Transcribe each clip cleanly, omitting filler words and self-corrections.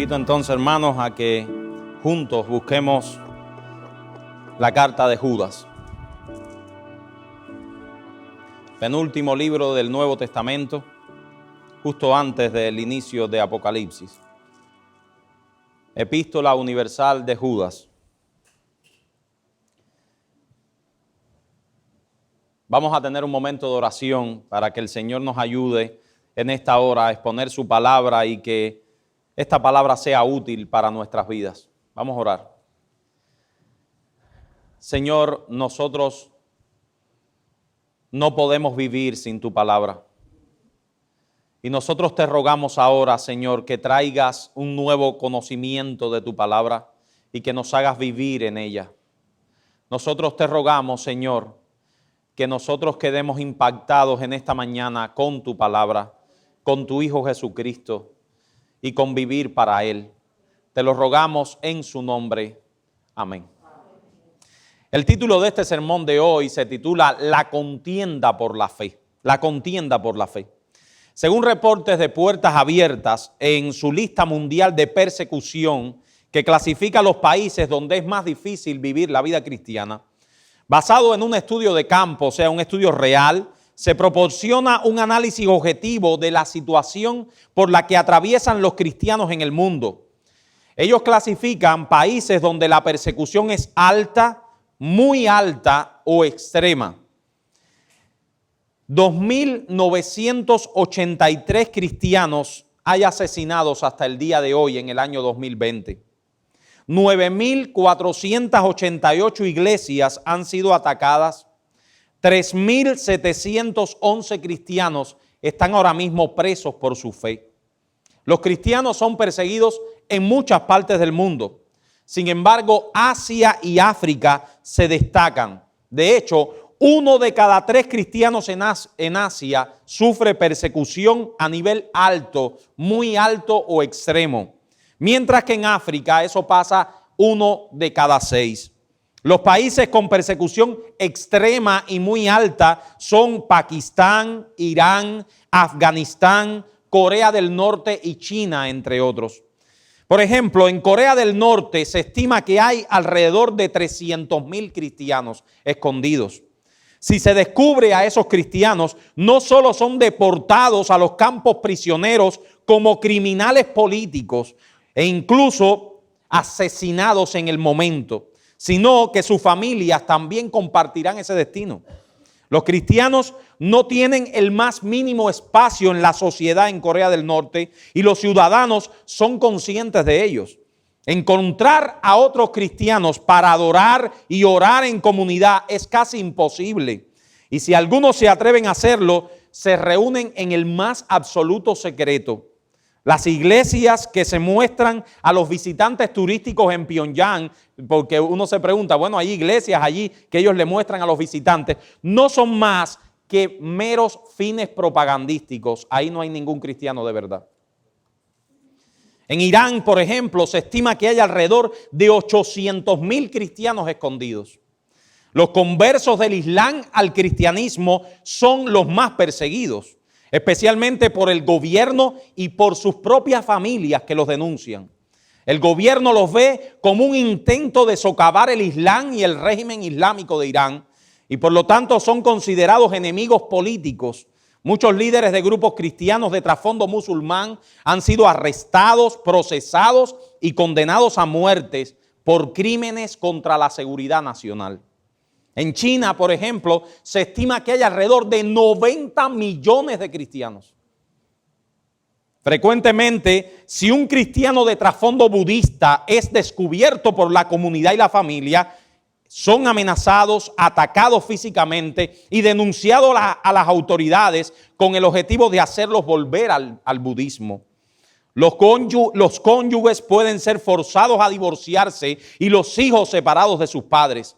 invito entonces, hermanos, a que juntos busquemos la carta de Judas. Penúltimo libro del Nuevo Testamento, justo antes del inicio de Apocalipsis. Epístola universal de Judas. Vamos a tener un momento de oración para que el Señor nos ayude en esta hora a exponer su palabra y que esta palabra sea útil para nuestras vidas. Vamos a orar. Señor, nosotros no podemos vivir sin tu palabra. Y nosotros te rogamos ahora, Señor, que traigas un nuevo conocimiento de tu palabra y que nos hagas vivir en ella. Nosotros te rogamos, Señor, que nosotros quedemos impactados en esta mañana con tu palabra, con tu Hijo Jesucristo y con vivir para Él. Te lo rogamos en su nombre. Amén. El título de este sermón de hoy se titula La contienda por la fe. La contienda por la fe. Según reportes de Puertas Abiertas, en su lista mundial de persecución que clasifica los países donde es más difícil vivir la vida cristiana, basado en un estudio de campo, o sea, un estudio real, se proporciona un análisis objetivo de la situación por la que atraviesan los cristianos en el mundo. Ellos clasifican países donde la persecución es alta, muy alta o extrema. 2.983 cristianos hay asesinados hasta el día de hoy en el año 2020. 9.488 iglesias han sido atacadas. 3.711 cristianos están ahora mismo presos por su fe. Los cristianos son perseguidos en muchas partes del mundo. Sin embargo, Asia y África se destacan. De hecho, 1 de cada 3 cristianos en Asia sufre persecución a nivel alto, muy alto o extremo. Mientras que en África eso pasa 1 de cada 6. Los países con persecución extrema y muy alta son Pakistán, Irán, Afganistán, Corea del Norte y China, entre otros. Por ejemplo, en Corea del Norte se estima que hay alrededor de 300.000 cristianos escondidos. Si se descubre a esos cristianos, no solo son deportados a los campos prisioneros como criminales políticos e incluso asesinados en el momento, sino que sus familias también compartirán ese destino. Los cristianos no tienen el más mínimo espacio en la sociedad en Corea del Norte y los ciudadanos son conscientes de ellos. Encontrar a otros cristianos para adorar y orar en comunidad es casi imposible. Y si algunos se atreven a hacerlo, se reúnen en el más absoluto secreto. Las iglesias que se muestran a los visitantes turísticos en Pyongyang, porque uno se pregunta, bueno, hay iglesias allí que ellos le muestran a los visitantes, no son más que meros fines propagandísticos. Ahí no hay ningún cristiano de verdad. En Irán, por ejemplo, se estima que hay alrededor de 800.000 cristianos escondidos. Los conversos del Islam al cristianismo son los más perseguidos, especialmente por el gobierno y por sus propias familias que los denuncian. El gobierno los ve como un intento de socavar el Islam y el régimen islámico de Irán y por lo tanto son considerados enemigos políticos. Muchos líderes de grupos cristianos de trasfondo musulmán han sido arrestados, procesados y condenados a muertes por crímenes contra la seguridad nacional. En China, por ejemplo, se estima que hay alrededor de 90 millones de cristianos. Frecuentemente, si un cristiano de trasfondo budista es descubierto por la comunidad y la familia, son amenazados, atacados físicamente y denunciados a las autoridades con el objetivo de hacerlos volver al budismo. Los cónyuges pueden ser forzados a divorciarse y los hijos separados de sus padres.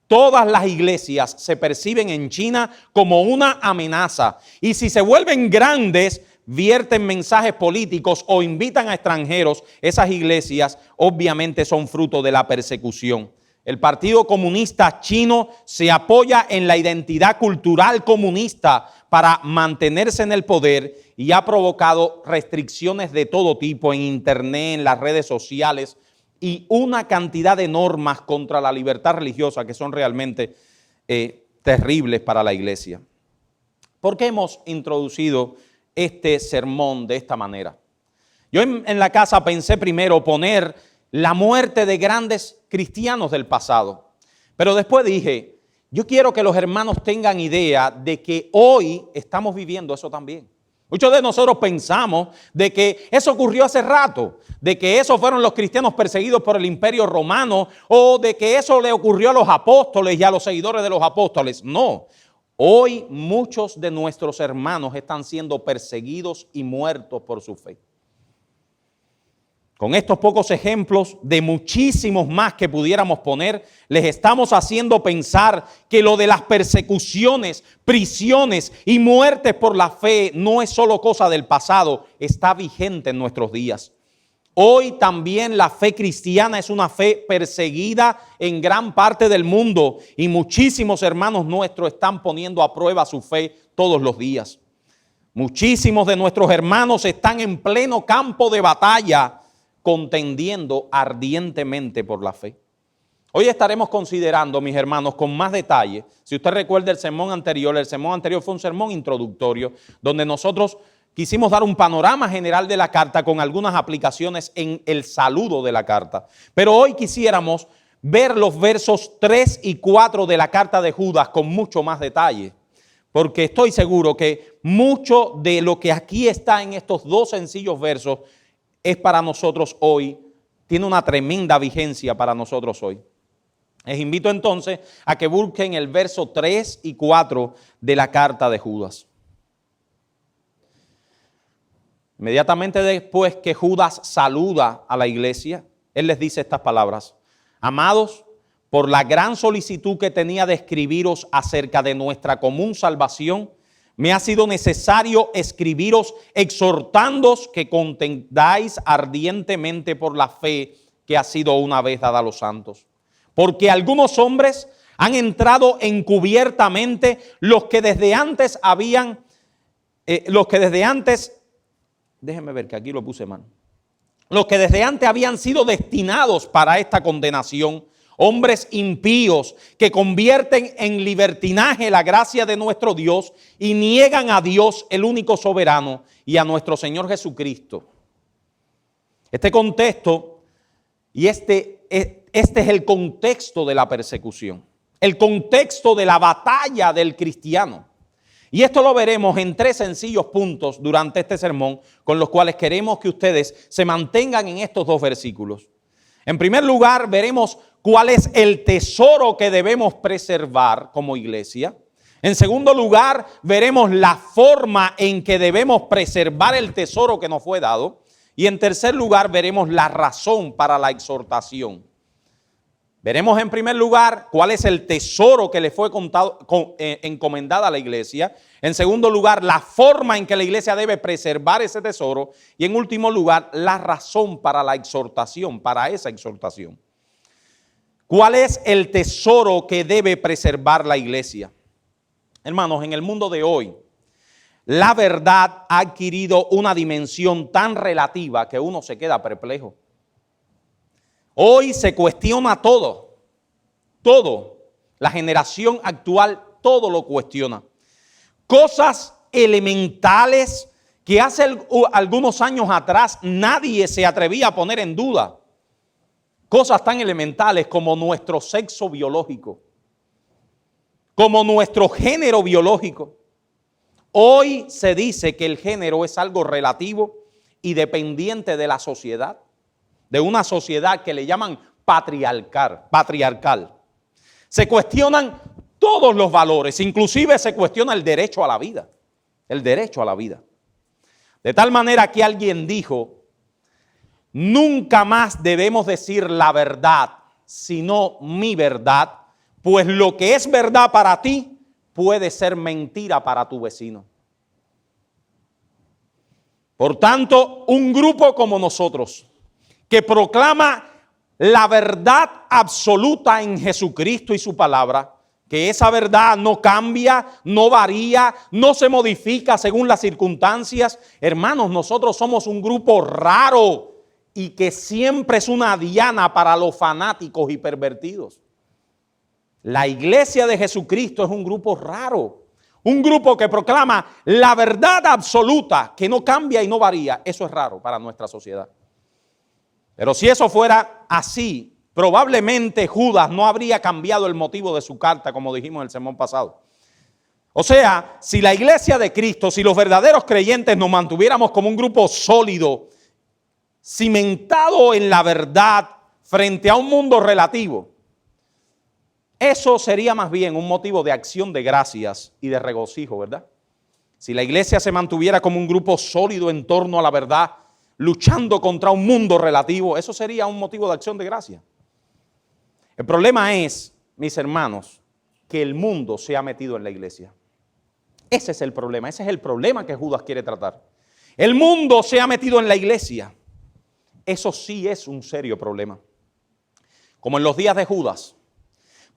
Todas las iglesias se perciben en China como una amenaza y si se vuelven grandes, vierten mensajes políticos o invitan a extranjeros, esas iglesias obviamente son fruto de la persecución. El Partido Comunista Chino se apoya en la identidad cultural comunista para mantenerse en el poder y ha provocado restricciones de todo tipo en internet, en las redes sociales y una cantidad de normas contra la libertad religiosa que son realmente terribles para la iglesia. ¿Por qué hemos introducido este sermón de esta manera? Yo en la casa pensé primero poner la muerte de grandes cristianos del pasado, pero después dije, yo quiero que los hermanos tengan idea de que hoy estamos viviendo eso también. Muchos de nosotros pensamos de que eso ocurrió hace rato, de que esos fueron los cristianos perseguidos por el Imperio Romano o de que eso le ocurrió a los apóstoles y a los seguidores de los apóstoles. No, hoy muchos de nuestros hermanos están siendo perseguidos y muertos por su fe. Con estos pocos ejemplos de muchísimos más que pudiéramos poner, les estamos haciendo pensar que lo de las persecuciones, prisiones y muertes por la fe no es solo cosa del pasado, está vigente en nuestros días. Hoy también la fe cristiana es una fe perseguida en gran parte del mundo y muchísimos hermanos nuestros están poniendo a prueba su fe todos los días. Muchísimos de nuestros hermanos están en pleno campo de batalla contendiendo ardientemente por la fe. Hoy estaremos considerando, mis hermanos, con más detalle. Si usted recuerda el sermón anterior fue un sermón introductorio donde nosotros quisimos dar un panorama general de la carta con algunas aplicaciones en el saludo de la carta. Pero hoy quisiéramos ver los versos 3 y 4 de la carta de Judas con mucho más detalle, porque estoy seguro que mucho de lo que aquí está en estos dos sencillos versos es para nosotros hoy, tiene una tremenda vigencia para nosotros hoy. Les invito entonces a que busquen el verso 3 y 4 de la carta de Judas. Inmediatamente después que Judas saluda a la iglesia, él les dice estas palabras: amados, por la gran solicitud que tenía de escribiros acerca de nuestra común salvación, me ha sido necesario escribiros exhortándoos que contendáis ardientemente por la fe que ha sido una vez dada a los santos. Porque algunos hombres han entrado encubiertamente, los que desde antes, déjenme ver que aquí lo puse mal, los que desde antes habían sido destinados para esta condenación, hombres impíos que convierten en libertinaje la gracia de nuestro Dios y niegan a Dios, el único soberano, y a nuestro Señor Jesucristo. Este contexto y este es el contexto de la persecución, el contexto de la batalla del cristiano. Y esto lo veremos en 3 sencillos puntos durante este sermón, con los cuales queremos que ustedes se mantengan en estos 2 versículos. En primer lugar, veremos cuál es el tesoro que debemos preservar como iglesia. En segundo lugar, veremos la forma en que debemos preservar el tesoro que nos fue dado. Y en tercer lugar, veremos la razón para la exhortación. Veremos en primer lugar cuál es el tesoro que le fue encomendada a la iglesia. En segundo lugar, la forma en que la iglesia debe preservar ese tesoro. Y en último lugar, la razón para la exhortación, para esa exhortación. ¿Cuál es el tesoro que debe preservar la iglesia? Hermanos, en el mundo de hoy, la verdad ha adquirido una dimensión tan relativa que uno se queda perplejo. Hoy se cuestiona todo. La generación actual todo lo cuestiona. Cosas elementales que hace algunos años atrás nadie se atrevía a poner en duda. Cosas tan elementales como nuestro sexo biológico, como nuestro género biológico. Hoy se dice que el género es algo relativo y dependiente de la sociedad, de una sociedad que le llaman patriarcal. Se cuestionan todos los valores, inclusive se cuestiona el derecho a la vida, De tal manera que alguien dijo: nunca más debemos decir la verdad, sino mi verdad, pues lo que es verdad para ti puede ser mentira para tu vecino. Por tanto, un grupo como nosotros, que proclama la verdad absoluta en Jesucristo y su palabra, que esa verdad no cambia, no varía, no se modifica según las circunstancias. Hermanos, nosotros somos un grupo raro y que siempre es una diana para los fanáticos y pervertidos. La iglesia de Jesucristo es un grupo raro, un grupo que proclama la verdad absoluta, que no cambia y no varía. Eso es raro para nuestra sociedad. Pero si eso fuera así, probablemente Judas no habría cambiado el motivo de su carta, como dijimos en el sermón pasado. O sea, si la iglesia de Cristo, si los verdaderos creyentes nos mantuviéramos como un grupo sólido, cimentado en la verdad frente a un mundo relativo, eso sería más bien un motivo de acción de gracias y de regocijo, ¿verdad? Si la iglesia se mantuviera como un grupo sólido en torno a la verdad, luchando contra un mundo relativo, eso sería un motivo de acción de gracia. El problema es, mis hermanos, que el mundo se ha metido en la iglesia. Ese es el problema que Judas quiere tratar. El mundo se ha metido en la iglesia. Eso sí es un serio problema. Como en los días de Judas,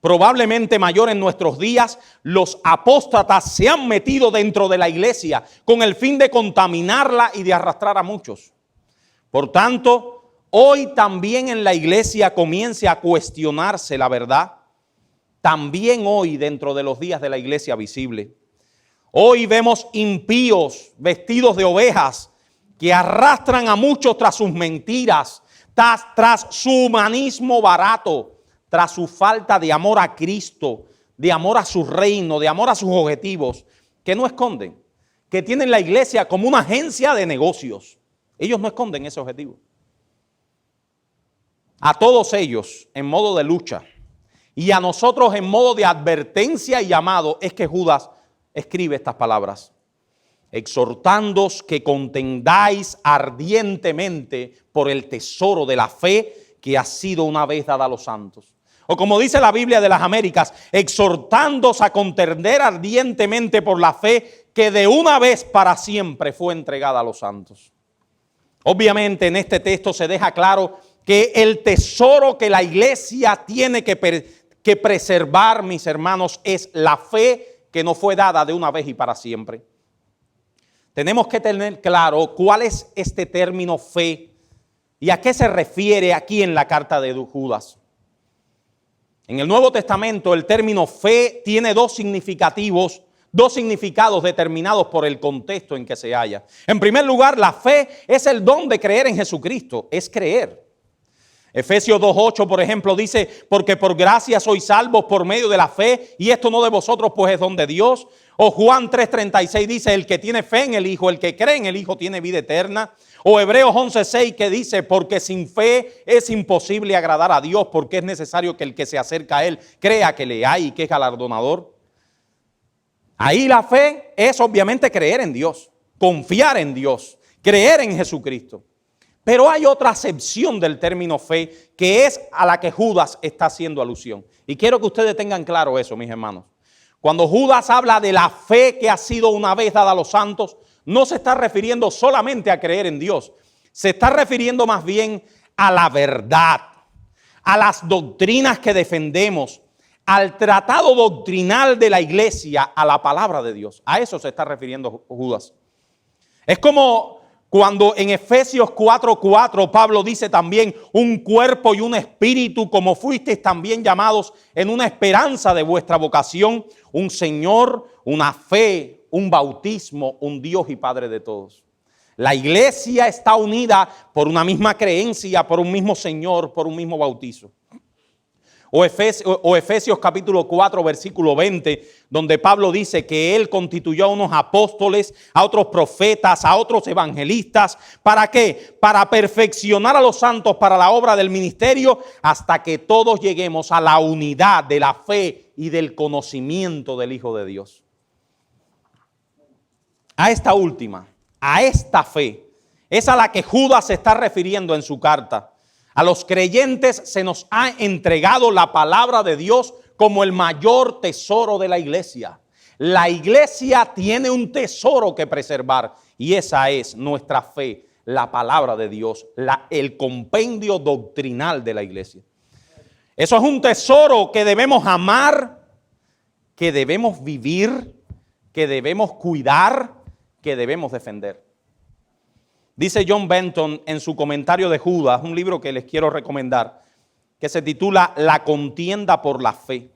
probablemente mayor en nuestros días, los apóstatas se han metido dentro de la iglesia con el fin de contaminarla y de arrastrar a muchos. Por tanto, hoy también en la iglesia comience a cuestionarse la verdad. También hoy dentro de los días de la iglesia visible. Hoy vemos impíos vestidos de ovejas que arrastran a muchos tras sus mentiras, tras su humanismo barato, tras su falta de amor a Cristo, de amor a su reino, de amor a sus objetivos, que no esconden, que tienen la iglesia como una agencia de negocios. Ellos no esconden ese objetivo. A todos ellos en modo de lucha y a nosotros en modo de advertencia y llamado es que Judas escribe estas palabras: exhortándoos que contendáis ardientemente por el tesoro de la fe que ha sido una vez dada a los santos. O como dice la Biblia de las Américas, exhortándoos a contender ardientemente por la fe que de una vez para siempre fue entregada a los santos. Obviamente en este texto se deja claro que el tesoro que la iglesia tiene que preservar, mis hermanos, es la fe que nos fue dada de una vez y para siempre. Tenemos que tener claro cuál es este término fe y a qué se refiere aquí en la carta de Judas. En el Nuevo Testamento el término fe tiene dos significados determinados por el contexto en que se halla. En primer lugar, la fe es el don de creer en Jesucristo, es creer. Efesios 2:8, por ejemplo, dice: porque por gracia sois salvos por medio de la fe, y esto no de vosotros, pues es don de Dios. O Juan 3:36 dice: el que tiene fe en el Hijo, el que cree en el Hijo tiene vida eterna. O Hebreos 11:6 que dice: porque sin fe es imposible agradar a Dios, porque es necesario que el que se acerca a Él crea que le hay y que es galardonador. Ahí la fe es obviamente creer en Dios, confiar en Dios, creer en Jesucristo. Pero hay otra acepción del término fe que es a la que Judas está haciendo alusión. Y quiero que ustedes tengan claro eso, mis hermanos. Cuando Judas habla de la fe que ha sido una vez dada a los santos, no se está refiriendo solamente a creer en Dios. Se está refiriendo más bien a la verdad, a las doctrinas que defendemos, al tratado doctrinal de la iglesia, a la palabra de Dios. A eso se está refiriendo Judas. Es como cuando en Efesios 4:4 Pablo dice también: un cuerpo y un espíritu, como fuisteis también llamados en una esperanza de vuestra vocación, un Señor, una fe, un bautismo, un Dios y Padre de todos. La iglesia está unida por una misma creencia, por un mismo Señor, por un mismo bautizo. O Efesios capítulo 4 versículo 20, donde Pablo dice que Él constituyó a unos apóstoles, a otros profetas, a otros evangelistas. ¿Para qué? Para perfeccionar a los santos para la obra del ministerio, hasta que todos lleguemos a la unidad de la fe y del conocimiento del Hijo de Dios. A esta última, a esta fe, es a la que Judas se está refiriendo en su carta. A los creyentes se nos ha entregado la palabra de Dios como el mayor tesoro de la iglesia. La iglesia tiene un tesoro que preservar y esa es nuestra fe, la palabra de Dios, el compendio doctrinal de la iglesia. Eso es un tesoro que debemos amar, que debemos vivir, que debemos cuidar, que debemos defender. Dice John Benton en su comentario de Judas, un libro que les quiero recomendar, que se titula La contienda por la fe.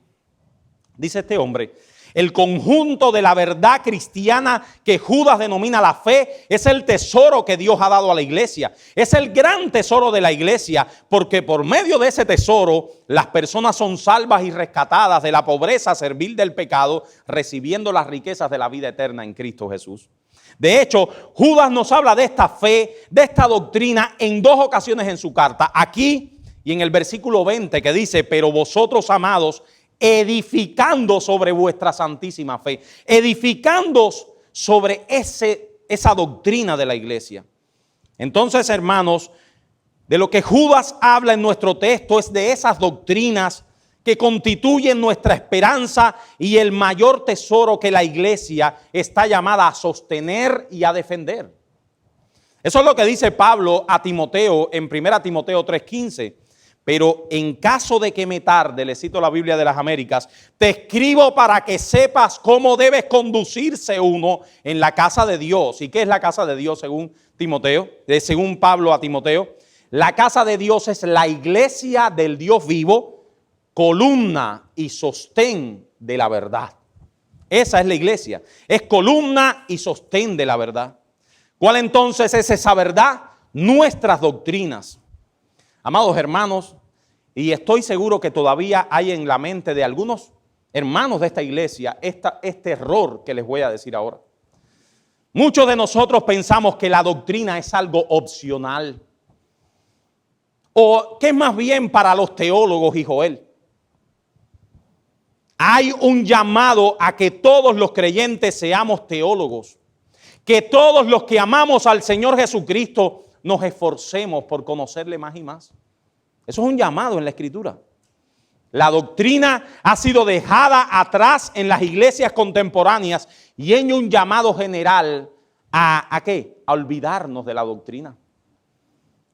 Dice este hombre: el conjunto de la verdad cristiana que Judas denomina la fe es el tesoro que Dios ha dado a la iglesia. Es el gran tesoro de la iglesia, porque por medio de ese tesoro las personas son salvas y rescatadas de la pobreza servil del pecado, recibiendo las riquezas de la vida eterna en Cristo Jesús. De hecho, Judas nos habla de esta fe, de esta doctrina en dos ocasiones en su carta. Aquí y en el versículo 20, que dice: pero vosotros, amados, edificando sobre vuestra santísima fe, edificando sobre esa doctrina de la iglesia. Entonces, hermanos, de lo que Judas habla en nuestro texto es de esas doctrinas que constituyen nuestra esperanza y el mayor tesoro que la iglesia está llamada a sostener y a defender. Eso es lo que dice Pablo a Timoteo en 1 Timoteo 3:15. Pero en caso de que me tarde, le cito la Biblia de las Américas, te escribo para que sepas cómo debes conducirse uno en la casa de Dios. ¿Y qué es la casa de Dios según Timoteo? Según Pablo a Timoteo, la casa de Dios es la iglesia del Dios vivo, columna y sostén de la verdad. Esa es la iglesia, es columna y sostén de la verdad. ¿Cuál entonces es esa verdad? Nuestras doctrinas. Amados hermanos, y estoy seguro que todavía hay en la mente de algunos hermanos de esta iglesia este error que les voy a decir ahora. Muchos de nosotros pensamos que la doctrina es algo opcional, o que es más bien para los teólogos y Joel. Hay un llamado a que todos los creyentes seamos teólogos, que todos los que amamos al Señor Jesucristo nos esforcemos por conocerle más y más. Eso es un llamado en la Escritura. La doctrina ha sido dejada atrás en las iglesias contemporáneas y hay un llamado general ¿a qué? A olvidarnos de la doctrina.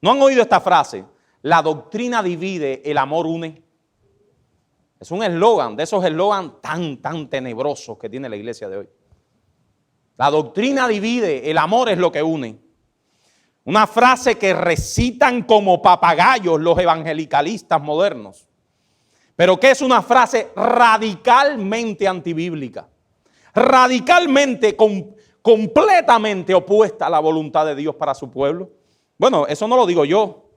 ¿No han oído esta frase? La doctrina divide, el amor une. Es un eslogan, de esos eslogans tan tenebrosos que tiene la iglesia de hoy. La doctrina divide, el amor es lo que une. Una frase que recitan como papagayos los evangelicalistas modernos, pero que es una frase radicalmente antibíblica, radicalmente, completamente opuesta a la voluntad de Dios para su pueblo. Bueno, eso no lo digo yo,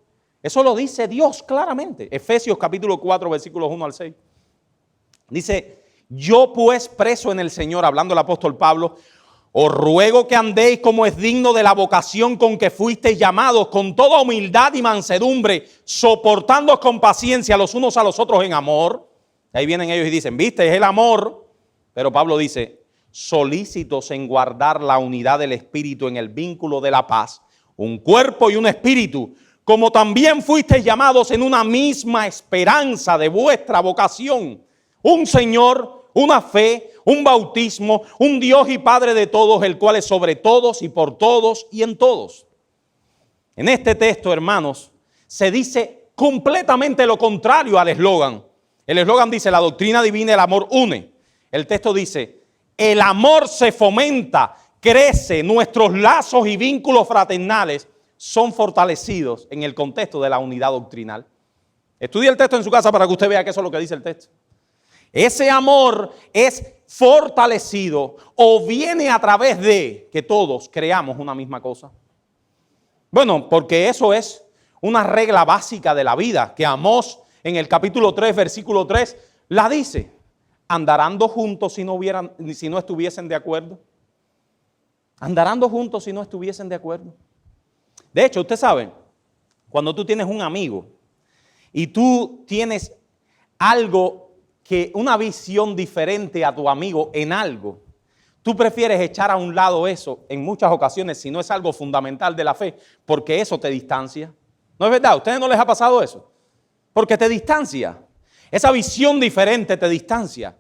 eso lo dice Dios claramente. Efesios capítulo 4, versículos 1 al 6. Dice: yo pues preso en el Señor, hablando el apóstol Pablo, os ruego que andéis como es digno de la vocación con que fuisteis llamados, con toda humildad y mansedumbre, soportándoos con paciencia los unos a los otros en amor. Ahí vienen ellos y dicen: viste, es el amor. Pero Pablo dice: solícitos en guardar la unidad del espíritu en el vínculo de la paz, un cuerpo y un espíritu, como también fuisteis llamados en una misma esperanza de vuestra vocación, un Señor, una fe, un bautismo, un Dios y Padre de todos, el cual es sobre todos y por todos y en todos. En este texto, hermanos, se dice completamente lo contrario al eslogan. El eslogan dice: la doctrina divina, el amor une. El texto dice: el amor se fomenta, crece, nuestros lazos y vínculos fraternales son fortalecidos en el contexto de la unidad doctrinal. Estudie el texto en su casa para que usted vea que eso es lo que dice el texto. Ese amor es fortalecido o viene a través de que todos creamos una misma cosa. Bueno, porque eso es una regla básica de la vida que Amós en el capítulo 3, versículo 3, la dice: ¿andarán dos juntos si no estuviesen de acuerdo? ¿Andarán dos juntos si no estuviesen de acuerdo? De hecho, usted sabe, cuando tú tienes un amigo y tú tienes una visión diferente a tu amigo en algo, tú prefieres echar a un lado eso en muchas ocasiones si no es algo fundamental de la fe, porque eso te distancia. ¿No es verdad? ¿A ustedes no les ha pasado eso? Porque te distancia. Esa visión diferente te distancia.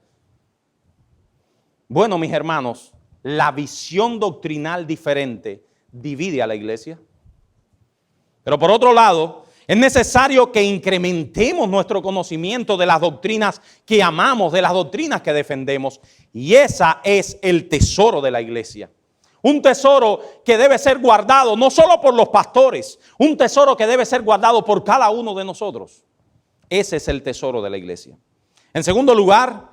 Bueno, mis hermanos, la visión doctrinal diferente divide a la iglesia. Pero por otro lado, Es necesario que incrementemos nuestro conocimiento de las doctrinas que amamos, de las doctrinas que defendemos. Y ese es el tesoro de la iglesia. Un tesoro que debe ser guardado no solo por los pastores, un tesoro que debe ser guardado por cada uno de nosotros. Ese es el tesoro de la iglesia. En segundo lugar,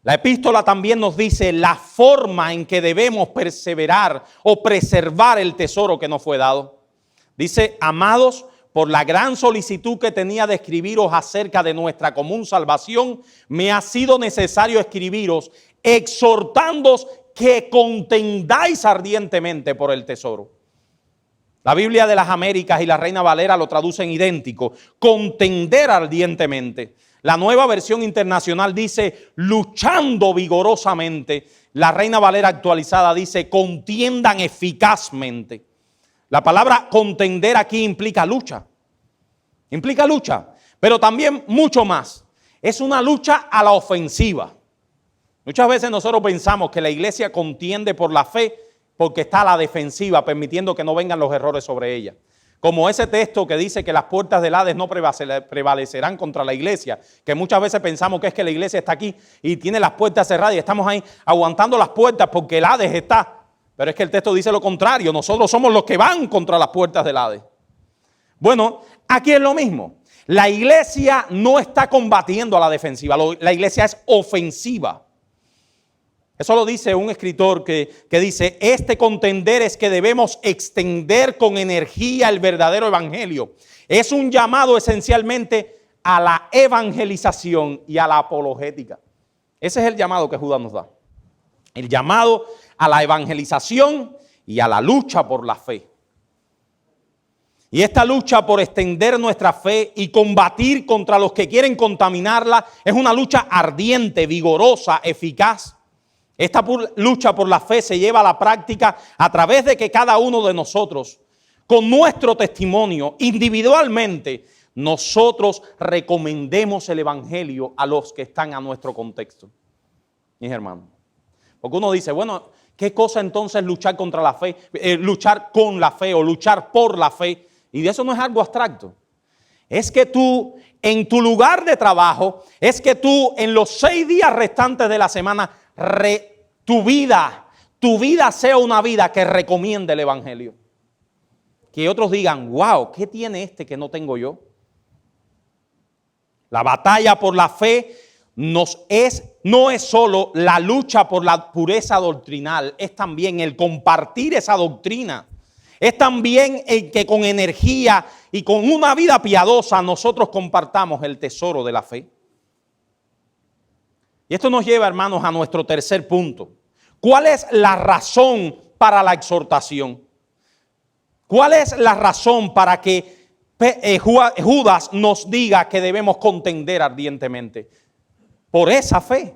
la epístola también nos dice la forma en que debemos perseverar o preservar el tesoro que nos fue dado. Dice, amados, por la gran solicitud que tenía de escribiros acerca de nuestra común salvación, me ha sido necesario escribiros, exhortándoos que contendáis ardientemente por el tesoro. La Biblia de las Américas y la Reina Valera lo traducen idéntico, contender ardientemente. La Nueva Versión Internacional dice, luchando vigorosamente. La Reina Valera actualizada dice, contiendan eficazmente. La palabra contender aquí implica lucha, pero también mucho más. Es una lucha a la ofensiva. Muchas veces nosotros pensamos que la iglesia contiende por la fe porque está a la defensiva, permitiendo que no vengan los errores sobre ella. Como ese texto que dice que las puertas del Hades no prevalecerán contra la iglesia, que muchas veces pensamos que es que la iglesia está aquí y tiene las puertas cerradas y estamos ahí aguantando las puertas porque el Hades está. Pero es que el texto dice lo contrario, nosotros somos los que van contra las puertas del Hades. Bueno, aquí es lo mismo. La iglesia no está combatiendo a la defensiva, la iglesia es ofensiva. Eso lo dice un escritor que dice, este contender es que debemos extender con energía el verdadero evangelio. Es un llamado esencialmente a la evangelización y a la apologética. Ese es el llamado que Judas nos da. El llamado a la evangelización y a la lucha por la fe. Y esta lucha por extender nuestra fe y combatir contra los que quieren contaminarla es una lucha ardiente, vigorosa, eficaz. Esta lucha por la fe se lleva a la práctica a través de que cada uno de nosotros, con nuestro testimonio, individualmente, nosotros recomendemos el evangelio a los que están a nuestro contexto. Mis hermanos. Porque uno dice, bueno, ¿qué cosa entonces luchar contra la fe? Luchar con la fe o luchar por la fe. Y de eso no es algo abstracto. Es que tú, en tu lugar de trabajo, es que tú, en los 6 días restantes de la semana, tu vida sea una vida que recomiende el evangelio. Que otros digan, wow, ¿qué tiene este que no tengo yo? La batalla por la fe no es solo la lucha por la pureza doctrinal, es también el compartir esa doctrina. Es también el que con energía y con una vida piadosa nosotros compartamos el tesoro de la fe. Y esto nos lleva, hermanos, a nuestro tercer punto. ¿Cuál es la razón para la exhortación? ¿Cuál es la razón para que Judas nos diga que debemos contender ardientemente? Por esa fe.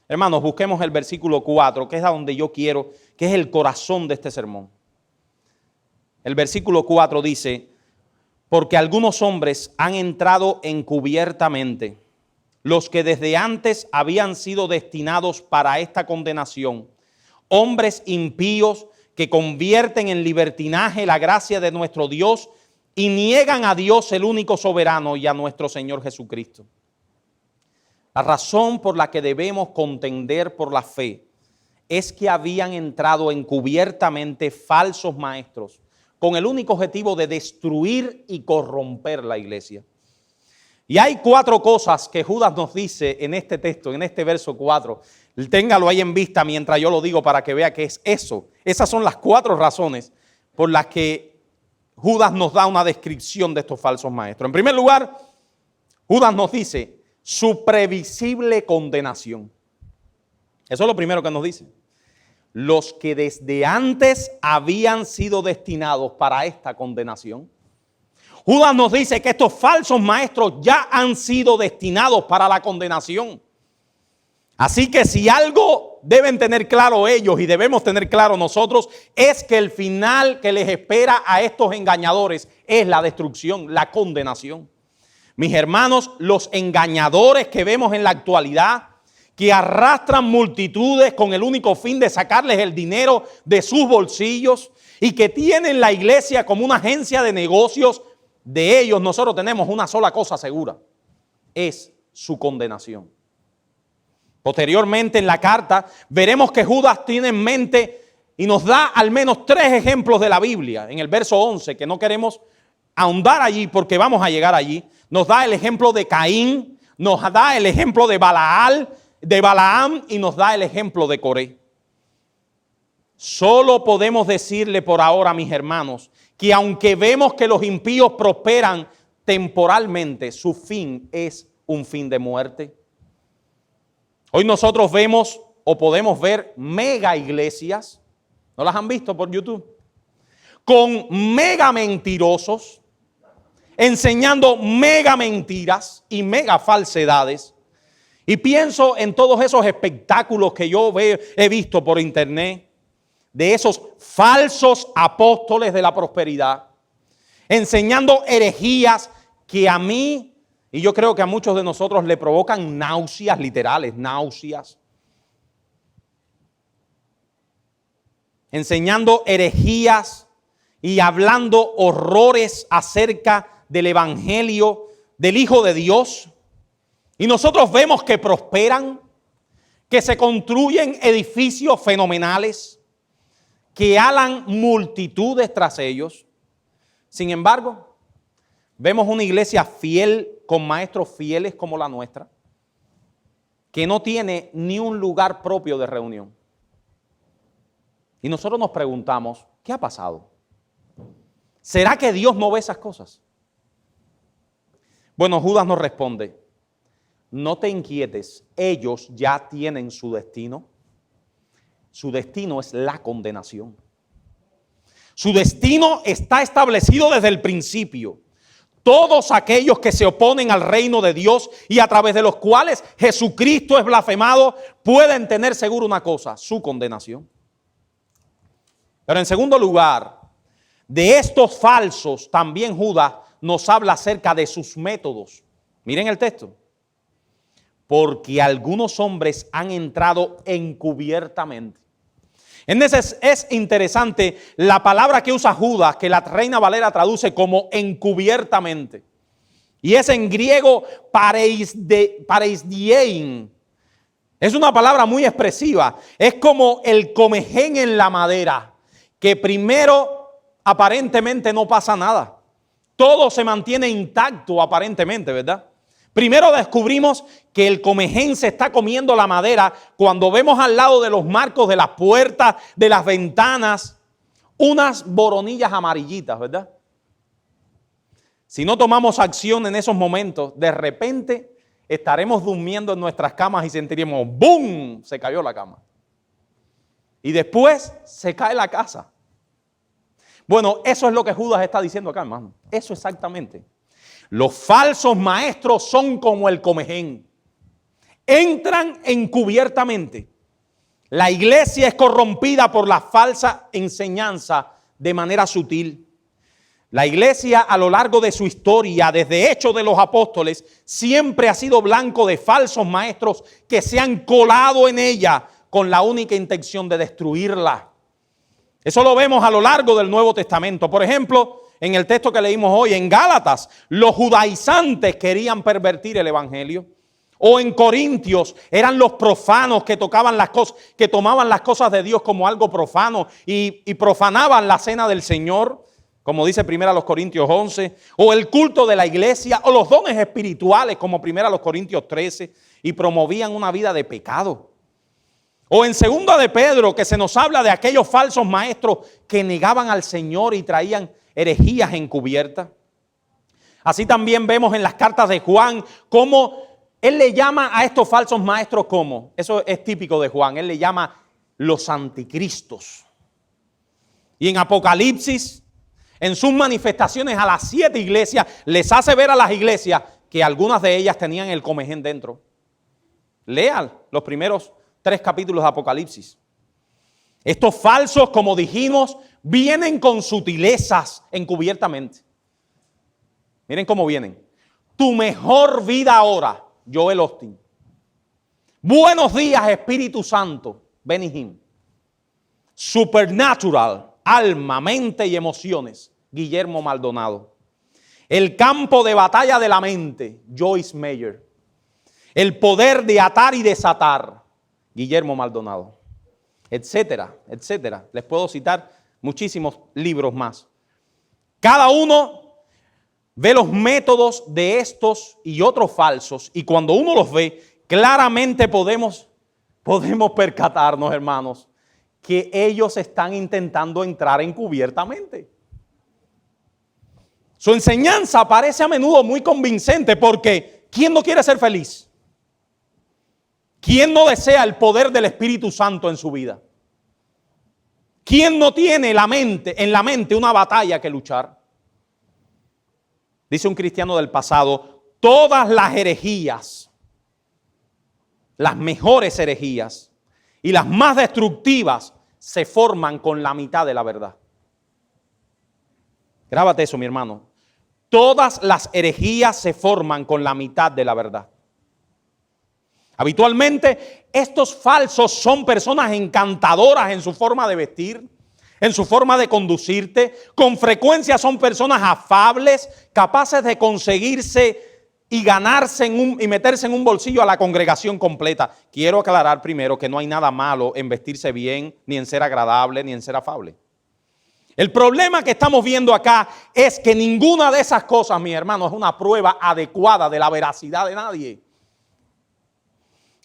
Hermanos, busquemos el versículo 4, que es a donde yo quiero, que es el corazón de este sermón. El versículo 4 dice, porque algunos hombres han entrado encubiertamente, los que desde antes habían sido destinados para esta condenación, hombres impíos que convierten en libertinaje la gracia de nuestro Dios y niegan a Dios el único soberano y a nuestro Señor Jesucristo. La razón por la que debemos contender por la fe es que habían entrado encubiertamente falsos maestros con el único objetivo de destruir y corromper la iglesia. Y hay 4 cosas que Judas nos dice en este texto, en este verso 4. Téngalo ahí en vista mientras yo lo digo para que vea que es eso. Esas son las 4 razones por las que Judas nos da una descripción de estos falsos maestros. En primer lugar, Judas nos dice su previsible condenación. Eso es lo primero que nos dice. Los que desde antes habían sido destinados para esta condenación. Judas nos dice que estos falsos maestros ya han sido destinados para la condenación. Así que si algo deben tener claro ellos y debemos tener claro nosotros, es que el final que les espera a estos engañadores es la destrucción, la condenación. Mis hermanos, los engañadores que vemos en la actualidad, que arrastran multitudes con el único fin de sacarles el dinero de sus bolsillos y que tienen la iglesia como una agencia de negocios, de ellos nosotros tenemos una sola cosa segura, es su condenación. Posteriormente en la carta veremos que Judas tiene en mente y nos da al menos 3 ejemplos de la Biblia. En el verso 11, que no queremos ahondar allí porque vamos a llegar allí, nos da el ejemplo de Caín, nos da el ejemplo de Balaam y nos da el ejemplo de Coré. Solo podemos decirle por ahora, mis hermanos, que aunque vemos que los impíos prosperan temporalmente, su fin es un fin de muerte. Hoy nosotros vemos o podemos ver mega iglesias, ¿no las han visto por YouTube? Con mega mentirosos, enseñando mega mentiras y mega falsedades. Y pienso en todos esos espectáculos que yo he visto por internet, de esos falsos apóstoles de la prosperidad, enseñando herejías que a mí, y yo creo que a muchos de nosotros le provocan náuseas literales, náuseas. Enseñando herejías y hablando horrores acerca del evangelio del Hijo de Dios. Y nosotros vemos que prosperan, que se construyen edificios fenomenales, que alan multitudes tras ellos. Sin embargo, vemos una iglesia fiel, con maestros fieles como la nuestra, que no tiene ni un lugar propio de reunión. Y nosotros nos preguntamos, ¿qué ha pasado? ¿Será que Dios no ve esas cosas? Bueno, Judas nos responde, no te inquietes, ellos ya tienen su destino. Su destino es la condenación. Su destino está establecido desde el principio. Todos aquellos que se oponen al reino de Dios y a través de los cuales Jesucristo es blasfemado, pueden tener seguro una cosa, su condenación. Pero en segundo lugar, de estos falsos, también Judas nos habla acerca de sus métodos. Miren el texto. Porque algunos hombres han entrado encubiertamente. Es interesante la palabra que usa Judas, que la Reina Valera traduce como encubiertamente. Y es en griego pareisdiein. Es una palabra muy expresiva. Es como el comején en la madera, que primero aparentemente no pasa nada. Todo se mantiene intacto aparentemente, ¿verdad? Primero descubrimos que el comején se está comiendo la madera cuando vemos al lado de los marcos de las puertas, de las ventanas, unas boronillas amarillitas, ¿verdad? Si no tomamos acción en esos momentos, de repente estaremos durmiendo en nuestras camas y sentiremos ¡bum! Se cayó la cama. Y después se cae la casa. Bueno, eso es lo que Judas está diciendo acá, hermano. Eso exactamente. Los falsos maestros son como el comején. Entran encubiertamente. La iglesia es corrompida por la falsa enseñanza de manera sutil. La iglesia a lo largo de su historia, desde Hechos de los Apóstoles, siempre ha sido blanco de falsos maestros que se han colado en ella con la única intención de destruirla. Eso lo vemos a lo largo del Nuevo Testamento. Por ejemplo, en el texto que leímos hoy, en Gálatas, los judaizantes querían pervertir el evangelio. O en Corintios, eran los profanos que tomaban las cosas de Dios como algo profano y profanaban la cena del Señor, como dice 1 Corintios 11. O el culto de la iglesia, o los dones espirituales, como 1 Corintios 13, y promovían una vida de pecado. O en 2 de Pedro, que se nos habla de aquellos falsos maestros que negaban al Señor y traían herejías encubiertas. Así también vemos en las cartas de Juan cómo él le llama a estos falsos maestros como, eso es típico de Juan, él le llama los anticristos. Y en Apocalipsis, en sus manifestaciones a las 7 iglesias, les hace ver a las iglesias que algunas de ellas tenían el comején dentro. Lean los primeros 3 capítulos de Apocalipsis. Estos falsos, como dijimos, vienen con sutilezas encubiertamente. Miren cómo vienen. Tu mejor vida ahora, Joel Osteen. Buenos días, Espíritu Santo, Benny Hinn. Supernatural, alma, mente y emociones, Guillermo Maldonado. El campo de batalla de la mente, Joyce Meyer. El poder de atar y desatar, Guillermo Maldonado. Etcétera, etcétera. Les puedo citar muchísimos libros más. Cada uno ve los métodos de estos y otros falsos, y cuando uno los ve, claramente podemos percatarnos, hermanos, que ellos están intentando entrar encubiertamente. Su enseñanza parece a menudo muy convincente porque ¿quién no quiere ser feliz? ¿Quién no desea el poder del Espíritu Santo en su vida? ¿Quién no tiene en la mente una batalla que luchar? Dice un cristiano del pasado, todas las herejías, las mejores herejías y las más destructivas se forman con la mitad de la verdad. Grábate eso, mi hermano. Todas las herejías se forman con la mitad de la verdad. Habitualmente, estos falsos son personas encantadoras en su forma de vestir, en su forma de conducirte. Con frecuencia son personas afables, capaces de conseguirse y ganarse y meterse en un bolsillo a la congregación completa. Quiero aclarar primero que no hay nada malo en vestirse bien, ni en ser agradable, ni en ser afable. El problema que estamos viendo acá es que ninguna de esas cosas, mi hermano, es una prueba adecuada de la veracidad de nadie.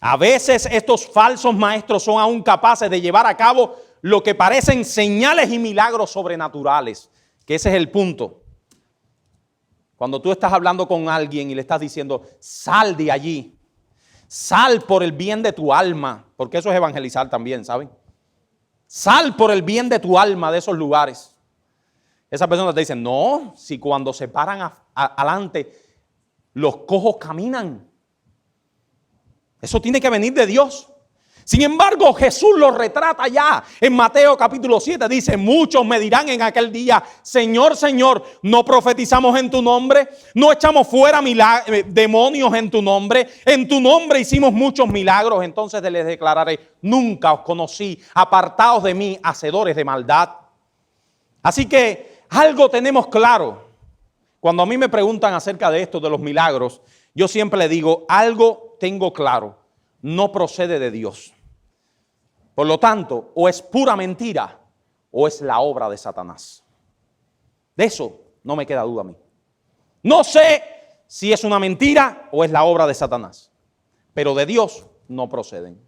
A veces estos falsos maestros son aún capaces de llevar a cabo lo que parecen señales y milagros sobrenaturales, que ese es el punto. Cuando tú estás hablando con alguien y le estás diciendo, sal de allí, sal por el bien de tu alma, porque eso es evangelizar también, ¿saben? Sal por el bien de tu alma de esos lugares. Esas personas te dicen, no, si cuando se paran adelante, los cojos caminan. Eso tiene que venir de Dios. Sin embargo, Jesús lo retrata ya. En Mateo capítulo 7 dice, muchos me dirán en aquel día, Señor, Señor, ¿no profetizamos en tu nombre? ¿No echamos fuera demonios en tu nombre hicimos muchos milagros? Entonces les declararé, nunca os conocí, apartaos de mí, hacedores de maldad. Así que algo tenemos claro. Cuando a mí me preguntan acerca de esto, de los milagros, yo siempre le digo, algo tengo claro, no procede de Dios. Por lo tanto, o es pura mentira o es la obra de Satanás. De eso no me queda duda a mí. No sé si es una mentira o es la obra de Satanás, pero de Dios no proceden.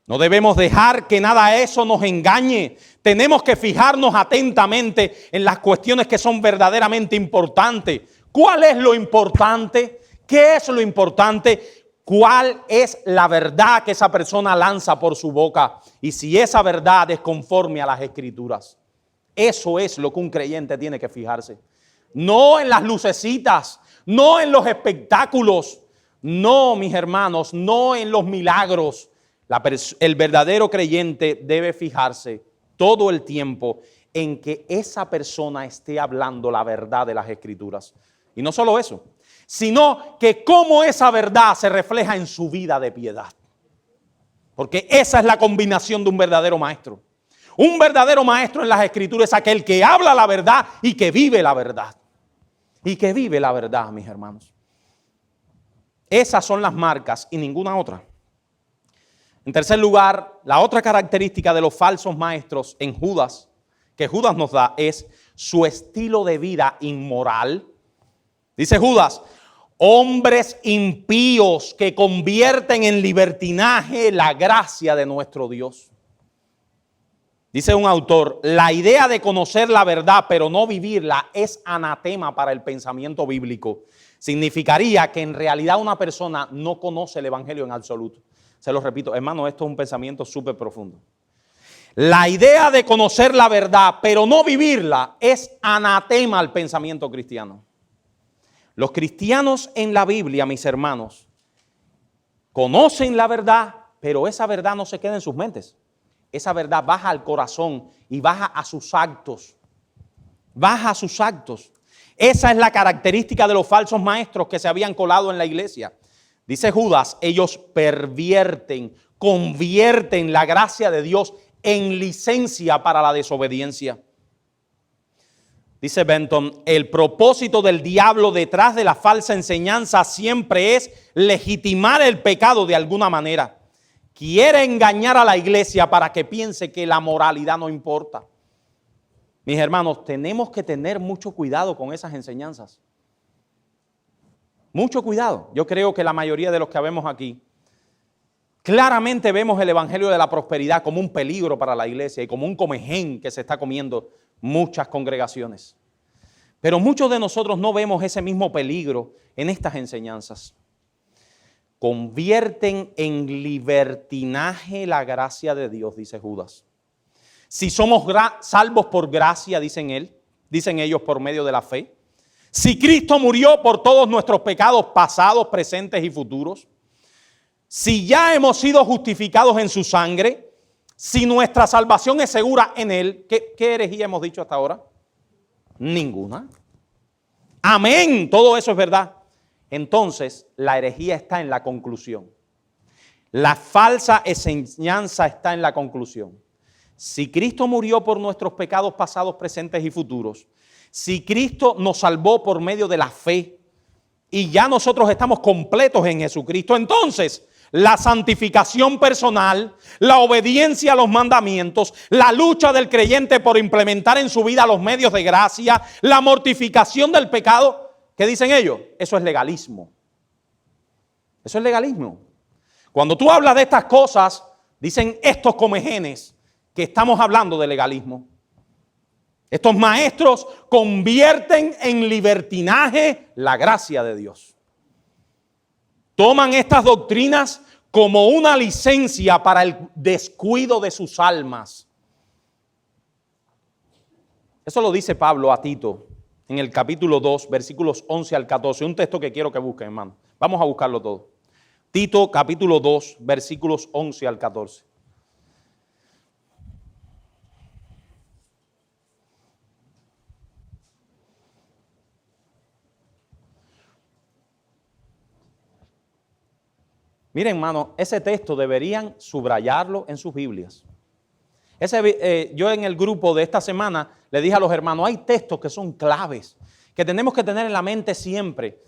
No debemos dejar que nada de eso nos engañe. Tenemos que fijarnos atentamente en las cuestiones que son verdaderamente importantes. ¿Cuál es lo importante? ¿Qué es lo importante? ¿Cuál es la verdad que esa persona lanza por su boca? Y si esa verdad es conforme a las Escrituras. Eso es lo que un creyente tiene que fijarse. No en las lucecitas, no en los espectáculos, no, mis hermanos, no en los milagros. El verdadero creyente debe fijarse todo el tiempo en que esa persona esté hablando la verdad de las Escrituras. Y no solo eso, sino que cómo esa verdad se refleja en su vida de piedad. Porque esa es la combinación de un verdadero maestro. Un verdadero maestro en las Escrituras es aquel que habla la verdad y que vive la verdad. Y que vive la verdad, mis hermanos. Esas son las marcas y ninguna otra. En tercer lugar, la otra característica de los falsos maestros en Judas, que Judas nos da, es su estilo de vida inmoral. Dice Judas, hombres impíos que convierten en libertinaje la gracia de nuestro Dios. Dice un autor, la idea de conocer la verdad pero no vivirla es anatema para el pensamiento bíblico. Significaría que en realidad una persona no conoce el evangelio en absoluto. Se lo repito, hermano, esto es un pensamiento súper profundo. La idea de conocer la verdad pero no vivirla es anatema al pensamiento cristiano. Los cristianos en la Biblia, mis hermanos, conocen la verdad, pero esa verdad no se queda en sus mentes. Esa verdad baja al corazón y baja a sus actos. Baja a sus actos. Esa es la característica de los falsos maestros que se habían colado en la iglesia. Dice Judas, ellos convierten la gracia de Dios en licencia para la desobediencia. Dice Benton, el propósito del diablo detrás de la falsa enseñanza siempre es legitimar el pecado de alguna manera. Quiere engañar a la iglesia para que piense que la moralidad no importa. Mis hermanos, tenemos que tener mucho cuidado con esas enseñanzas. Mucho cuidado. Yo creo que la mayoría de los que vemos aquí, claramente vemos el evangelio de la prosperidad como un peligro para la iglesia y como un comején que se está comiendo muchas congregaciones. Pero muchos de nosotros no vemos ese mismo peligro en estas enseñanzas. Convierten en libertinaje la gracia de Dios, dice Judas. Si somos salvos por gracia, dicen ellos, por medio de la fe. Si Cristo murió por todos nuestros pecados pasados, presentes y futuros. Si ya hemos sido justificados en su sangre. Si nuestra salvación es segura en Él. ¿Qué herejía hemos dicho hasta ahora? Ninguna. Amén. Todo eso es verdad. Entonces, la herejía está en la conclusión. La falsa enseñanza está en la conclusión. Si Cristo murió por nuestros pecados pasados, presentes y futuros, si Cristo nos salvó por medio de la fe y ya nosotros estamos completos en Jesucristo, entonces la santificación personal, la obediencia a los mandamientos, la lucha del creyente por implementar en su vida los medios de gracia, la mortificación del pecado, ¿qué dicen ellos? Eso es legalismo. Eso es legalismo. Cuando tú hablas de estas cosas, dicen estos comejenes que estamos hablando de legalismo. Estos maestros convierten en libertinaje la gracia de Dios. Toman estas doctrinas como una licencia para el descuido de sus almas. Eso lo dice Pablo a Tito en el capítulo 2, versículos 11 al 14. Un texto que quiero que busquen, hermano. Vamos a buscarlo todo. Tito, capítulo 2, versículos 11 al 14. Miren, hermano, ese texto deberían subrayarlo en sus Biblias. Yo en el grupo de esta semana le dije a los hermanos, hay textos que son claves, que tenemos que tener en la mente siempre,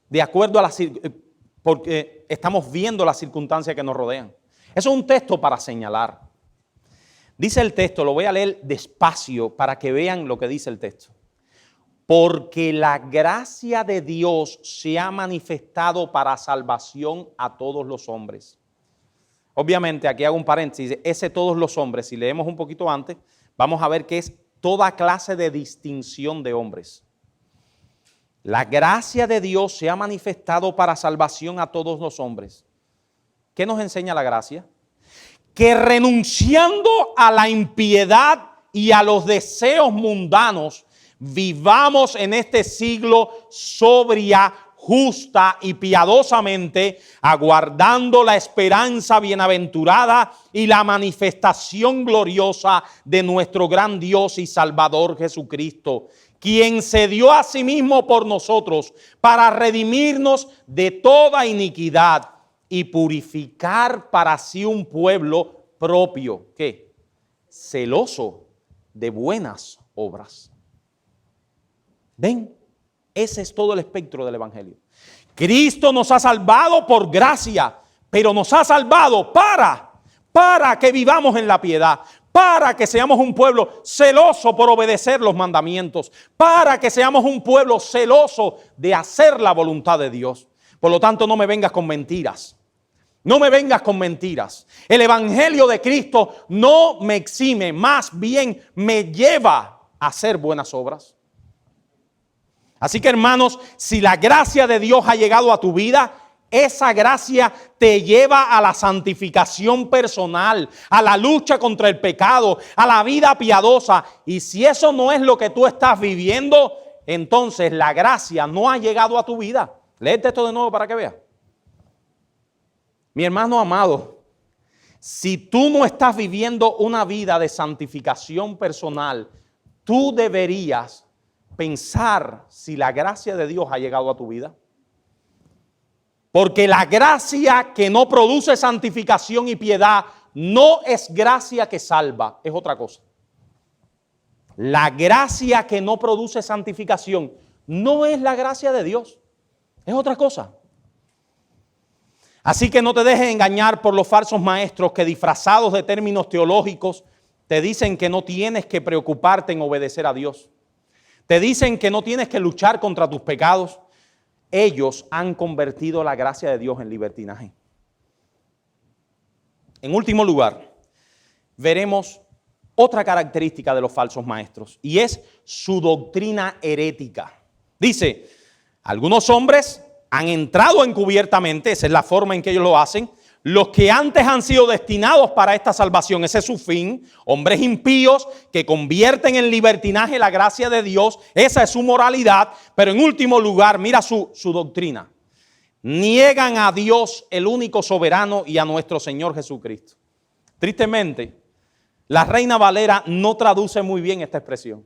de acuerdo a porque estamos viendo las circunstancias que nos rodean. Eso es un texto para señalar. Dice el texto, lo voy a leer despacio para que vean lo que dice el texto. Porque la gracia de Dios se ha manifestado para salvación a todos los hombres. Obviamente, aquí hago un paréntesis, ese todos los hombres, si leemos un poquito antes, vamos a ver que es toda clase de distinción de hombres. La gracia de Dios se ha manifestado para salvación a todos los hombres. ¿Qué nos enseña la gracia? Que renunciando a la impiedad y a los deseos mundanos, vivamos en este siglo sobria, justa y piadosamente, aguardando la esperanza bienaventurada y la manifestación gloriosa de nuestro gran Dios y Salvador Jesucristo, quien se dio a sí mismo por nosotros para redimirnos de toda iniquidad y purificar para sí un pueblo propio, ¿qué? Celoso de buenas obras. ¿Ven? Ese es todo el espectro del evangelio. Cristo nos ha salvado por gracia, pero nos ha salvado para que vivamos en la piedad, para que seamos un pueblo celoso por obedecer los mandamientos, para que seamos un pueblo celoso de hacer la voluntad de Dios. Por lo tanto, no me vengas con mentiras. No me vengas con mentiras. El evangelio de Cristo no me exime, más bien me lleva a hacer buenas obras. Así que, hermanos, si la gracia de Dios ha llegado a tu vida, esa gracia te lleva a la santificación personal, a la lucha contra el pecado, a la vida piadosa. Y si eso no es lo que tú estás viviendo, entonces la gracia no ha llegado a tu vida. Lee el texto de nuevo para que veas. Mi hermano amado, si tú no estás viviendo una vida de santificación personal, tú deberías pensar si la gracia de Dios ha llegado a tu vida. Porque la gracia que no produce santificación y piedad no es gracia que salva, es otra cosa. La gracia que no produce santificación no es la gracia de Dios, es otra cosa. Así que no te dejes engañar por los falsos maestros que, disfrazados de términos teológicos, te dicen que no tienes que preocuparte en obedecer a Dios. Te dicen que no tienes que luchar contra tus pecados. Ellos han convertido la gracia de Dios en libertinaje. En último lugar, veremos otra característica de los falsos maestros, y es su doctrina herética. Dice, algunos hombres han entrado encubiertamente, esa es la forma en que ellos lo hacen, los que antes han sido destinados para esta salvación, ese es su fin, hombres impíos que convierten en libertinaje la gracia de Dios, esa es su moralidad, pero en último lugar, mira su doctrina, niegan a Dios el único soberano y a nuestro Señor Jesucristo. Tristemente, la Reina Valera no traduce muy bien esta expresión.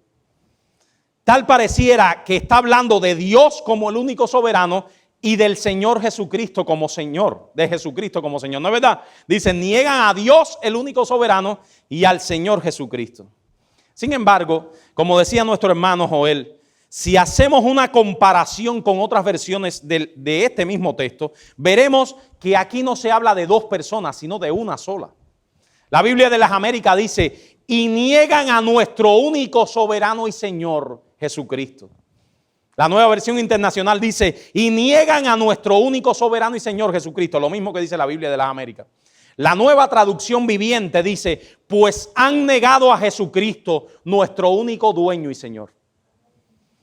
Tal pareciera que está hablando de Dios como el único soberano y del Señor Jesucristo como Señor, de Jesucristo como Señor. ¿No es verdad? Dice, niegan a Dios el único soberano y al Señor Jesucristo. Sin embargo, como decía nuestro hermano Joel, si hacemos una comparación con otras versiones de este mismo texto, veremos que aquí no se habla de dos personas, sino de una sola. La Biblia de las Américas dice, y niegan a nuestro único soberano y Señor Jesucristo. La Nueva Versión Internacional dice, y niegan a nuestro único soberano y Señor Jesucristo, lo mismo que dice la Biblia de las Américas. La Nueva Traducción Viviente dice, pues han negado a Jesucristo, nuestro único dueño y Señor.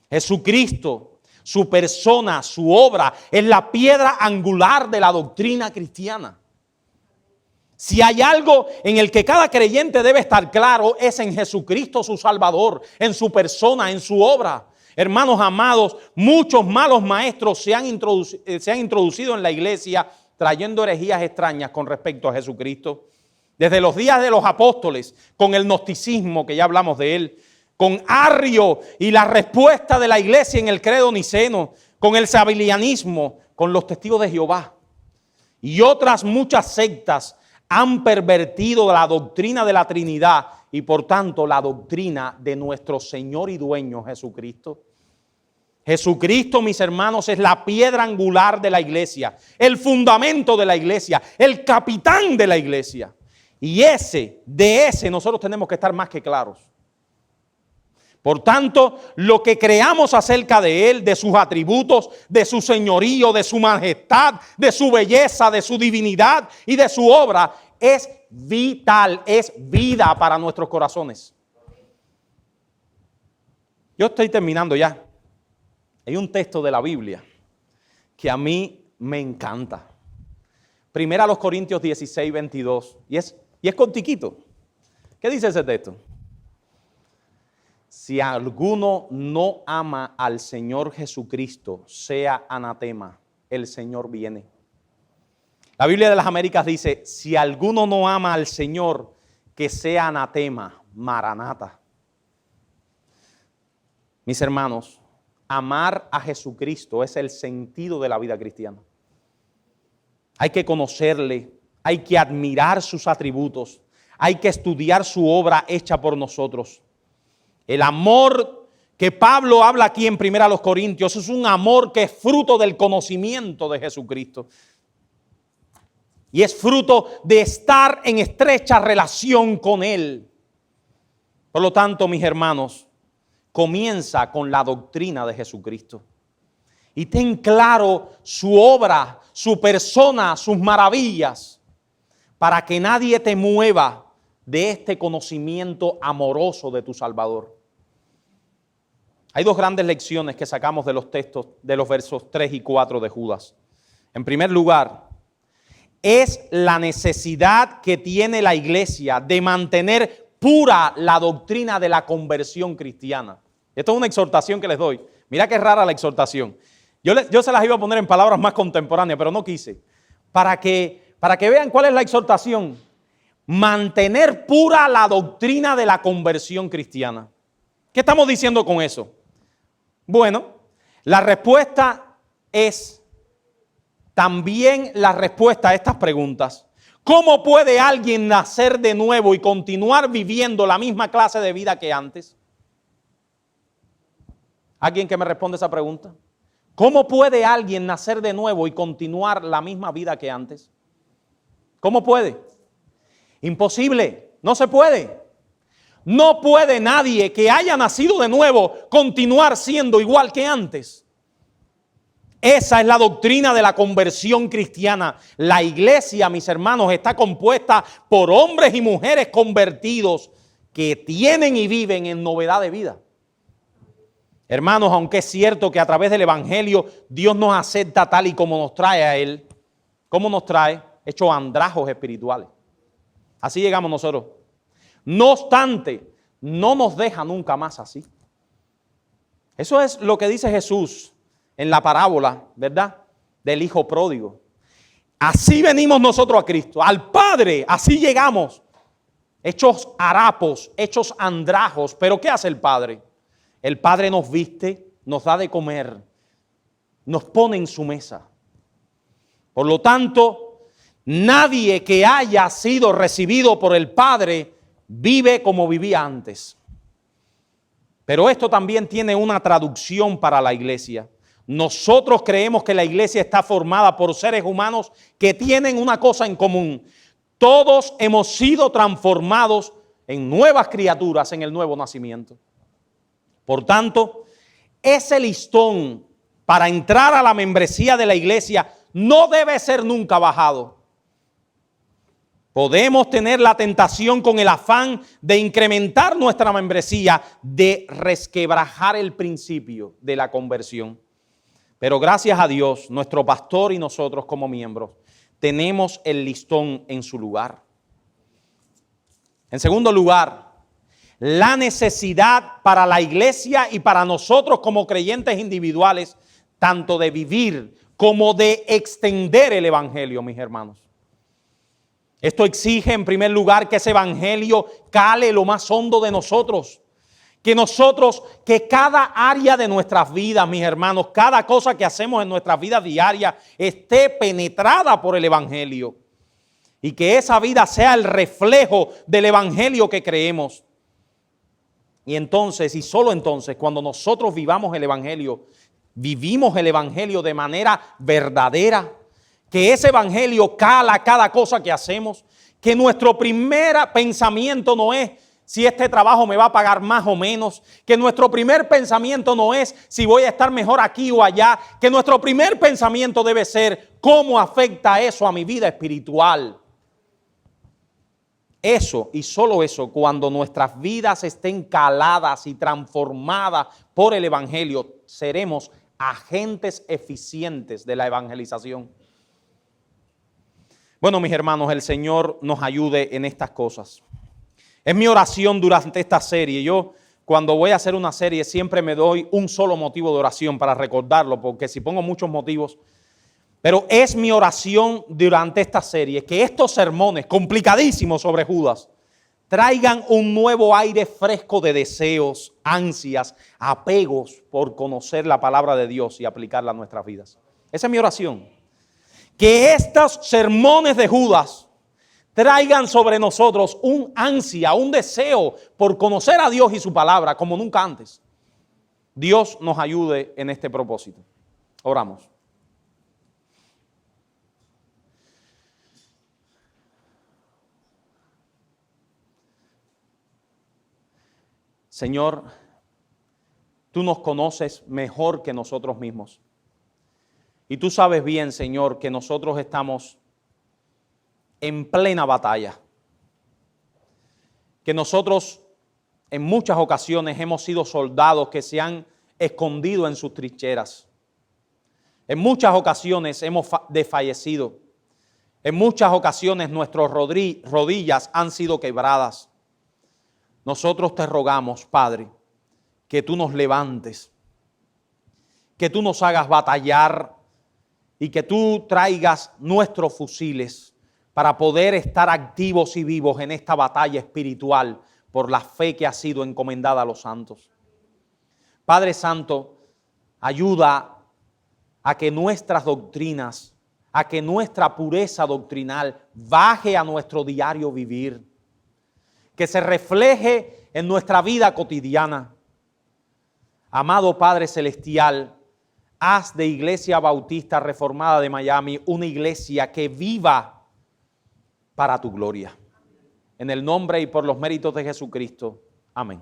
Jesucristo, su persona, su obra, es la piedra angular de la doctrina cristiana. Si hay algo en el que cada creyente debe estar claro, es en Jesucristo su Salvador, en su persona, en su obra. Hermanos amados, muchos malos maestros se han introducido en la iglesia trayendo herejías extrañas con respecto a Jesucristo. Desde los días de los apóstoles, con el gnosticismo, que ya hablamos de él, con Arrio y la respuesta de la iglesia en el credo niceno, con el sabelianismo, con los testigos de Jehová y otras muchas sectas han pervertido la doctrina de la Trinidad y por tanto la doctrina de nuestro Señor y dueño Jesucristo. Jesucristo, mis hermanos, es la piedra angular de la iglesia, el fundamento de la iglesia, el capitán de la iglesia. Y de ese nosotros tenemos que estar más que claros. Por tanto, lo que creamos acerca de Él, de sus atributos, de su señorío, de su majestad, de su belleza, de su divinidad y de su obra, es vital, es vida para nuestros corazones. Yo estoy terminando ya. Hay un texto de la Biblia que a mí me encanta. Primera a los Corintios 16, 22. Y es cortiquito. ¿Qué dice ese texto? Si alguno no ama al Señor Jesucristo, sea anatema, el Señor viene. La Biblia de las Américas dice, si alguno no ama al Señor, que sea anatema, maranata. Mis hermanos, amar a Jesucristo es el sentido de la vida cristiana. Hay que conocerle, hay que admirar sus atributos, hay que estudiar su obra hecha por nosotros. El amor que Pablo habla aquí en 1 Corintios es un amor que es fruto del conocimiento de Jesucristo. Y es fruto de estar en estrecha relación con Él. Por lo tanto, mis hermanos, comienza con la doctrina de Jesucristo. Y ten claro su obra, su persona, sus maravillas, para que nadie te mueva de este conocimiento amoroso de tu Salvador. Hay dos grandes lecciones que sacamos de los textos de los versos 3 y 4 de Judas. En primer lugar, es la necesidad que tiene la iglesia de mantener pura la doctrina de la conversión cristiana. Esto es una exhortación que les doy. Mira qué rara la exhortación. Yo se las iba a poner en palabras más contemporáneas, pero no quise. Para que vean cuál es la exhortación. Mantener pura la doctrina de la conversión cristiana. ¿Qué estamos diciendo con eso? Bueno, la respuesta es también la respuesta a estas preguntas. ¿Cómo puede alguien nacer de nuevo y continuar viviendo la misma clase de vida que antes? ¿Alguien que me responde esa pregunta? ¿Cómo puede alguien nacer de nuevo y continuar la misma vida que antes? ¿Cómo puede? Imposible, no se puede. No puede nadie que haya nacido de nuevo continuar siendo igual que antes. Esa es la doctrina de la conversión cristiana. La iglesia, mis hermanos, está compuesta por hombres y mujeres convertidos que tienen y viven en novedad de vida. Hermanos, aunque es cierto que a través del evangelio Dios nos acepta tal y como nos trae a Él, ¿cómo nos trae? Hechos andrajos espirituales. Así llegamos nosotros. No obstante, no nos deja nunca más así. Eso es lo que dice Jesús en la parábola, ¿verdad? Del hijo pródigo. Así venimos nosotros a Cristo, al Padre, así llegamos. Hechos harapos, hechos andrajos. Pero ¿qué hace el Padre? El Padre nos viste, nos da de comer, nos pone en su mesa. Por lo tanto, nadie que haya sido recibido por el Padre vive como vivía antes. Pero esto también tiene una traducción para la iglesia. Nosotros creemos que la iglesia está formada por seres humanos que tienen una cosa en común. Todos hemos sido transformados en nuevas criaturas en el nuevo nacimiento. Por tanto, ese listón para entrar a la membresía de la iglesia no debe ser nunca bajado. Podemos tener la tentación con el afán de incrementar nuestra membresía, de resquebrajar el principio de la conversión. Pero gracias a Dios, nuestro pastor y nosotros como miembros, tenemos el listón en su lugar. En segundo lugar, la necesidad para la iglesia y para nosotros como creyentes individuales, tanto de vivir como de extender el evangelio, mis hermanos. Esto exige en primer lugar que ese evangelio cale lo más hondo de nosotros. Que cada área de nuestras vidas, mis hermanos, cada cosa que hacemos en nuestras vidas diarias esté penetrada por el evangelio. Y que esa vida sea el reflejo del evangelio que creemos. Y entonces, y solo entonces, cuando nosotros vivimos el evangelio de manera verdadera, que ese evangelio cala cada cosa que hacemos, que nuestro primer pensamiento no es si este trabajo me va a pagar más o menos, que nuestro primer pensamiento no es si voy a estar mejor aquí o allá, que nuestro primer pensamiento debe ser cómo afecta eso a mi vida espiritual. Eso y solo eso, cuando nuestras vidas estén caladas y transformadas por el evangelio, seremos agentes eficientes de la evangelización. Bueno, mis hermanos, el Señor nos ayude en estas cosas. Es mi oración durante esta serie. Yo, cuando voy a hacer una serie, siempre me doy un solo motivo de oración para recordarlo, porque si pongo muchos motivos. Pero es mi oración durante esta serie que estos sermones complicadísimos sobre Judas traigan un nuevo aire fresco de deseos, ansias, apegos por conocer la palabra de Dios y aplicarla a nuestras vidas. Esa es mi oración. Que estos sermones de Judas traigan sobre nosotros un ansia, un deseo por conocer a Dios y su palabra como nunca antes. Dios nos ayude en este propósito. Oramos. Señor, tú nos conoces mejor que nosotros mismos. Y tú sabes bien, Señor, que nosotros estamos en plena batalla. Que nosotros en muchas ocasiones hemos sido soldados que se han escondido en sus trincheras. En muchas ocasiones hemos desfallecido. En muchas ocasiones nuestras rodillas han sido quebradas. Nosotros te rogamos, Padre, que tú nos levantes, que tú nos hagas batallar y que tú traigas nuestros fusiles para poder estar activos y vivos en esta batalla espiritual por la fe que ha sido encomendada a los santos. Padre Santo, ayuda a que nuestras doctrinas, a que nuestra pureza doctrinal baje a nuestro diario vivir, que se refleje en nuestra vida cotidiana. Amado Padre Celestial, haz de Iglesia Bautista Reformada de Miami una iglesia que viva para tu gloria. En el nombre y por los méritos de Jesucristo. Amén.